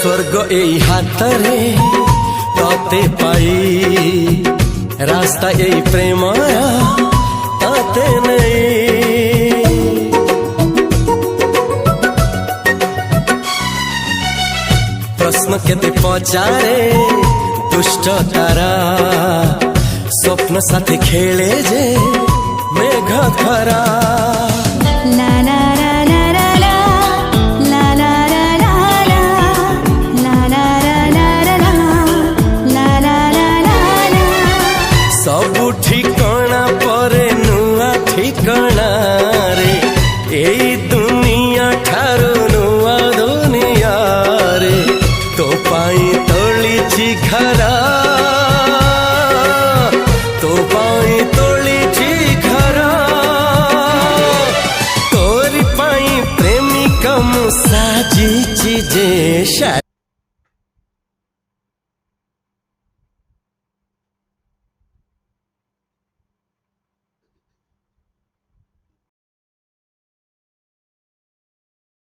स्वर्ग एई हातरे तते पाई रास्ता एई प्रेम तते नहीं। प्रश्न केते पचारे दुष्ट तारा स्वप्न साथी खेले जे मेघ खरा। सबु ठिकाना परे नुआ ठिकाना रे एई दुनिया ठारू नुआ दुनिया रे। तो पाई तोलिछि घरा तो पाई तोलिछि घरा तोरी पाई प्रेमिका मु साजिछि जे